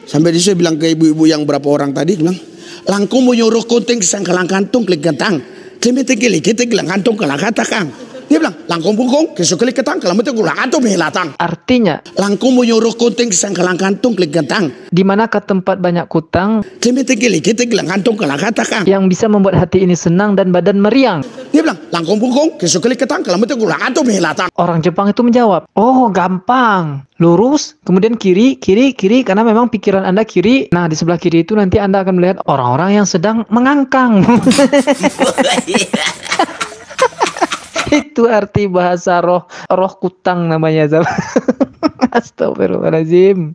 Sampai di situ bilang ke ibu-ibu yang berapa orang tadi, bilang, langkung mau nyuruh kunting sang kelang kantung klik ketang. Klimete kili kita kelang kantung kelang katakang. Dia bilang, langkung bungkung kisuk klik ketang kelang betul kelang kantung melatang. Artinya, langkung mau nyuruh kunting sang kelang kantung klik ketang. di manakah tempat banyak kutang Klimete kili kita kelang kantung kelang katakang. yang bisa membuat hati ini senang dan badan meriang? Dia bilang, langkung bungkung kisuk klik ketang kelang betul kelang kantung melatang. Orang Jepang itu menjawab, oh gampang, lurus, kemudian kiri, kiri, kiri, karena memang pikiran Anda kiri. Nah, di sebelah kiri itu nanti Anda akan melihat orang-orang yang sedang mengangkang. Itu arti bahasa roh kutang namanya. Astagfirullahaladzim.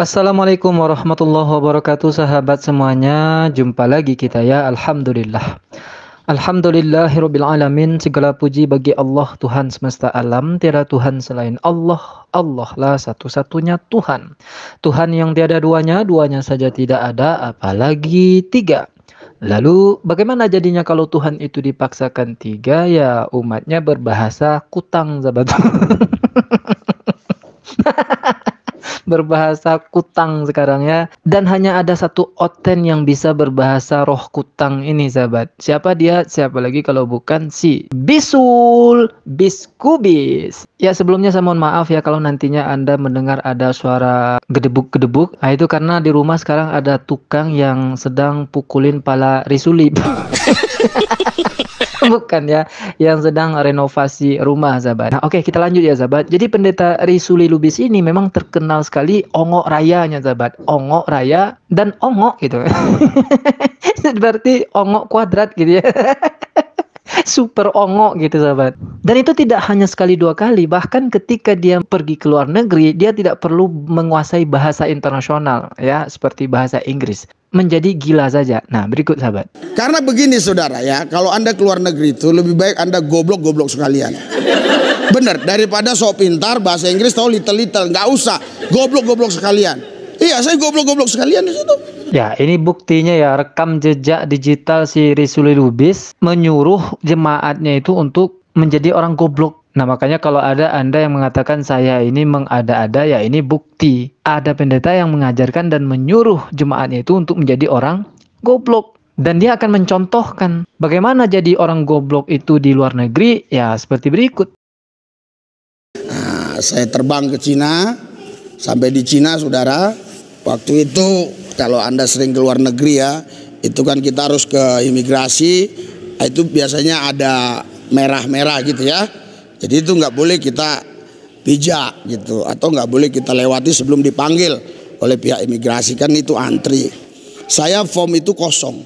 Assalamualaikum warahmatullahi wabarakatuh, sahabat semuanya. Jumpa lagi kita ya. Alhamdulillah. Alhamdulillahirabbil alamin. Segala puji bagi Allah, Tuhan semesta alam. Tiada Tuhan selain Allah. Allah lah satu-satunya Tuhan. Tuhan yang tiada duanya, duanya saja tidak ada, apalagi tiga. Lalu bagaimana jadinya kalau Tuhan itu dipaksakan tiga? Ya umatnya berbahasa kutang, sahabat. Berbahasa kutang sekarang ya. Dan hanya ada satu oten yang bisa berbahasa roh kutang ini, sahabat. Siapa dia? Siapa lagi kalau bukan si Bisul Biskubis. Ya, sebelumnya saya mohon maaf ya kalau nantinya Anda mendengar ada suara gedebuk-gedebuk. Nah, itu karena di rumah sekarang ada tukang yang sedang pukulin pala Risuli. Bukan ya, yang sedang renovasi rumah, sahabat. Nah, oke, kita lanjut ya, sahabat. Jadi pendeta Risuli Lubis ini memang terkenal sekali ongok rayanya, sahabat. Ongok raya dan ongok gitu. Berarti ongok kuadrat gitu ya. Super ongok gitu, sahabat. Dan itu tidak hanya sekali dua kali, bahkan ketika dia pergi ke luar negeri, dia tidak perlu menguasai bahasa internasional ya, seperti bahasa Inggris. Menjadi gila saja. Nah, berikut, sahabat. Karena begini saudara ya, kalau Anda keluar negeri itu lebih baik Anda goblok-goblok sekalian. Bener, daripada sok pintar bahasa Inggris tahu little-little, nggak usah goblok-goblok sekalian. Iya, saya goblok-goblok sekalian di situ. Ya, ini buktinya ya, rekam jejak digital si Risuli Lubis menyuruh jemaatnya itu untuk menjadi orang goblok. Nah, makanya kalau ada Anda yang mengatakan saya ini mengada-ada, ya ini bukti. Ada pendeta yang mengajarkan dan menyuruh jemaatnya itu untuk menjadi orang goblok. Dan dia akan mencontohkan bagaimana jadi orang goblok itu di luar negeri, ya seperti berikut. Nah, saya terbang ke Cina, sampai di Cina saudara, waktu itu kalau Anda sering ke luar negeri ya, itu kan kita harus ke imigrasi, itu biasanya ada merah-merah gitu ya. Jadi itu nggak boleh kita pijak gitu, atau nggak boleh kita lewati sebelum dipanggil oleh pihak imigrasi, kan itu antri. Saya form itu kosong,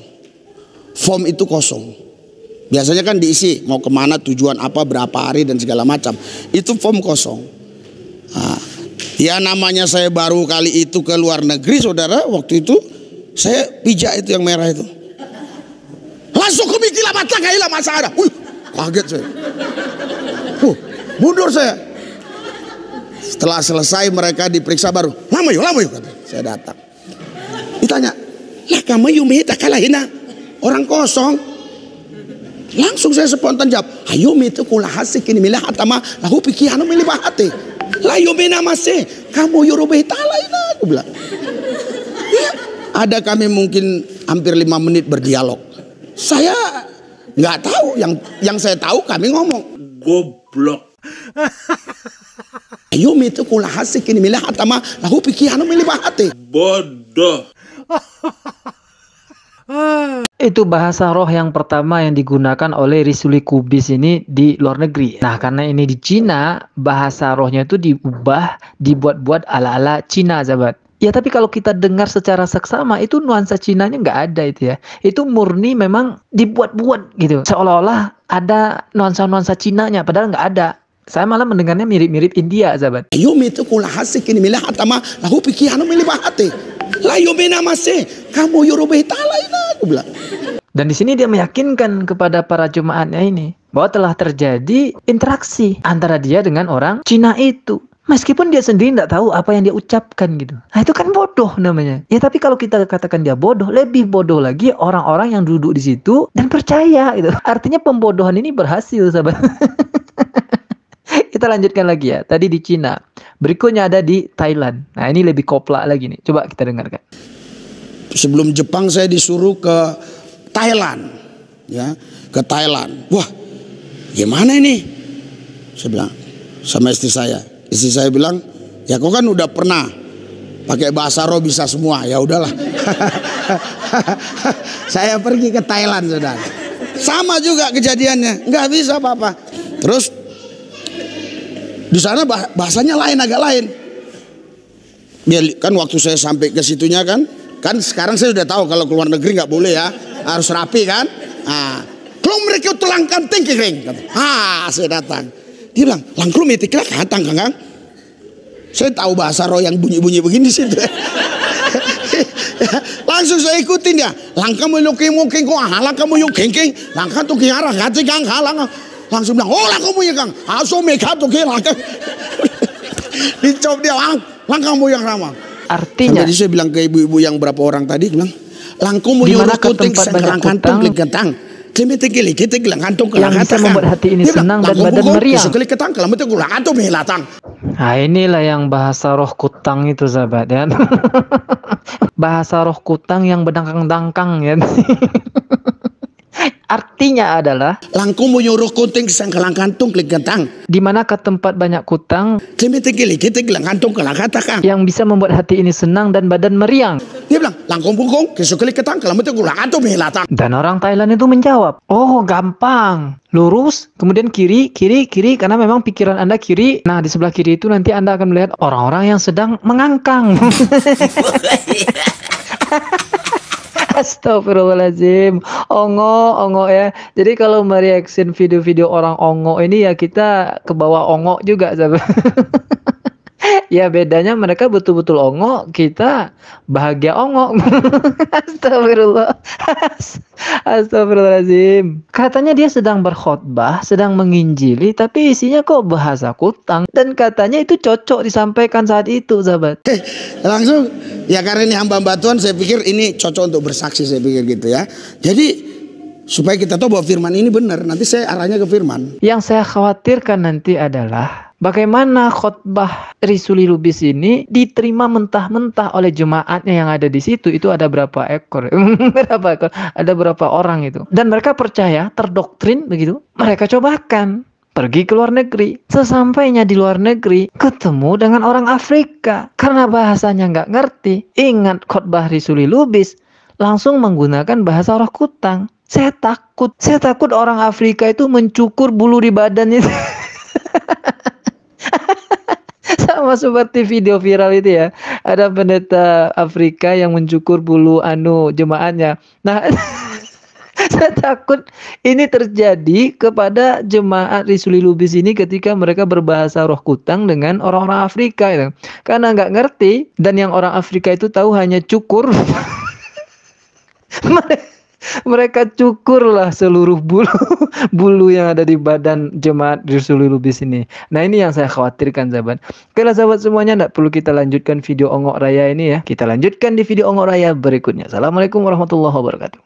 biasanya kan diisi mau kemana, tujuan apa, berapa hari dan segala macam. Itu form kosong. Nah, ya namanya saya baru kali itu ke luar negeri saudara, waktu itu saya pijak itu yang merah itu. Langsung kemikilah mata kailah masa ada. Kaget saya. Mundur saya. Setelah selesai mereka diperiksa baru. Lama yuk kata. Saya datang. Ditanya, lah kamu yumi tak kalahina orang kosong. Langsung saya spontan jawab, ayo itu kula hasik ini milah atama lahu pikiran milih bahate. Lah yumi namase kamu yurubi talaina, aku bilang. Ya, ada kami mungkin hampir 5 menit berdialog. Saya nggak tahu, yang saya tahu kami ngomong goblok. Ayo itu kula hasik ini milah atama lahu pikiran milih bahate. Bodoh. Itu bahasa roh yang pertama yang digunakan oleh Risuli Kubis ini di luar negeri. Nah, karena ini di Cina, bahasa rohnya itu dibuat-buat ala-ala Cina, sahabat. Ya, tapi kalau kita dengar secara seksama, itu nuansa Cinanya nggak ada itu ya. Itu murni memang dibuat-buat gitu. Seolah-olah ada nuansa-nuansa Cinanya, padahal nggak ada. Saya malah mendengarnya mirip-mirip India, sahabat. Ayo itu kula hasik ini milah atama lahu pikiran milih bahate. Lah yumi namase kamu yurubi talaina, aku bilang. Dan di sini dia meyakinkan kepada para jemaatnya ini bahwa telah terjadi interaksi antara dia dengan orang Cina itu. Meskipun dia sendiri tidak tahu apa yang dia ucapkan gitu. Nah, itu kan bodoh namanya. Ya, tapi kalau kita katakan dia bodoh, lebih bodoh lagi orang-orang yang duduk di situ dan percaya gitu. Artinya pembodohan ini berhasil, sahabat. Kita lanjutkan lagi ya. Tadi di Cina. Berikutnya ada di Thailand. Nah, ini lebih koplak lagi nih. Coba kita dengarkan. Sebelum Jepang saya disuruh ke Thailand, ya, ke Thailand. Wah, gimana ini? Saya bilang sama istri saya. Istri saya bilang, ya kau kan udah pernah pakai bahasa roh bisa semua. Ya udahlah. Saya pergi ke Thailand, saudara. Sama juga kejadiannya, nggak bisa apa-apa. Terus di sana bahasanya lain, agak lain. Dia kan waktu saya sampai ke situnya kan sekarang saya sudah tahu kalau keluar negeri nggak boleh ya, harus rapi kan. Kalau mereka tulangkan tinggi kering, saya datang. Dia bilang, langklum itu kelak hatang kang. Saya tahu bahasa roh yang bunyi-bunyi begini situ. Langsung saya ikutin dia. Langkah mau yuking kok halang kamu yuking langkah tuh kiara hati kang halang. Langsung bilang, oh langkah mau ya kang. Aso mereka tuh langkah. Dicop dia langkah mau yang ramah. Artinya, sampai saya bilang ke ibu-ibu yang berapa orang tadi bilang, langkah mau di yang mana ke tempat banyak kutang yang bisa membuat hati ini senang dan badan meriang. Nah, inilah yang bahasa roh kutang itu, sahabat ya. Bahasa roh kutang yang berdangkang-dangkang ya. Artinya adalah langkung mau nyuruh kunting sangkalang kantung klik gentang. Di mana ke tempat banyak kutang yang bisa membuat hati ini senang dan badan meriang. Dia bilang langkung bungkung kesuk klik ketang kalau betul gulang kantung melatang. Dan orang Thailand itu menjawab, oh gampang, lurus kemudian kiri karena memang pikiran Anda kiri. Nah di sebelah kiri itu nanti Anda akan melihat orang-orang yang sedang mengangkang. Astagfirullahaladzim. Ongo ya. Jadi kalau mereaction video-video orang ongo ini ya kita ke bawah ongo juga, sahabat. Ya bedanya mereka betul-betul ongo, kita bahagia ongo. Astagfirullah. Astagfirullahaladzim. Katanya dia sedang berkhotbah, sedang menginjili, tapi isinya kok bahasa kutang. Dan katanya itu cocok disampaikan saat itu, sahabat. Langsung, ya karena ini hamba-hamba Tuhan, saya pikir ini cocok untuk bersaksi, saya pikir gitu ya. Jadi supaya kita tahu bahwa firman ini benar, nanti saya arahnya ke firman. Yang saya khawatirkan nanti adalah bagaimana khotbah Risuli Lubis ini diterima mentah-mentah oleh jemaatnya yang ada di situ. Itu ada berapa ekor? Berapa ekor? Ada berapa orang itu? Dan mereka percaya, terdoktrin begitu. Mereka cobakan pergi ke luar negeri. Sesampainya di luar negeri, ketemu dengan orang Afrika. Karena bahasanya nggak ngerti, ingat khotbah Risuli Lubis, langsung menggunakan bahasa roh kutang. Saya takut orang Afrika itu mencukur bulu di badannya. Sama seperti video viral itu ya. Ada pendeta Afrika yang mencukur bulu jemaatnya. Nah, saya takut ini terjadi kepada jemaat Risuli Lubis ini ketika mereka berbahasa roh kutang dengan orang-orang Afrika gitu. Karena nggak ngerti, dan yang orang Afrika itu tahu hanya cukur. Mereka cukurlah seluruh bulu yang ada di badan jemaat Risuli Lubis ini. Nah ini yang saya khawatirkan, sahabat. Oke lah sahabat semuanya, tidak perlu kita lanjutkan video ongok raya ini ya. Kita lanjutkan di video ongok raya berikutnya. Assalamualaikum warahmatullahi wabarakatuh.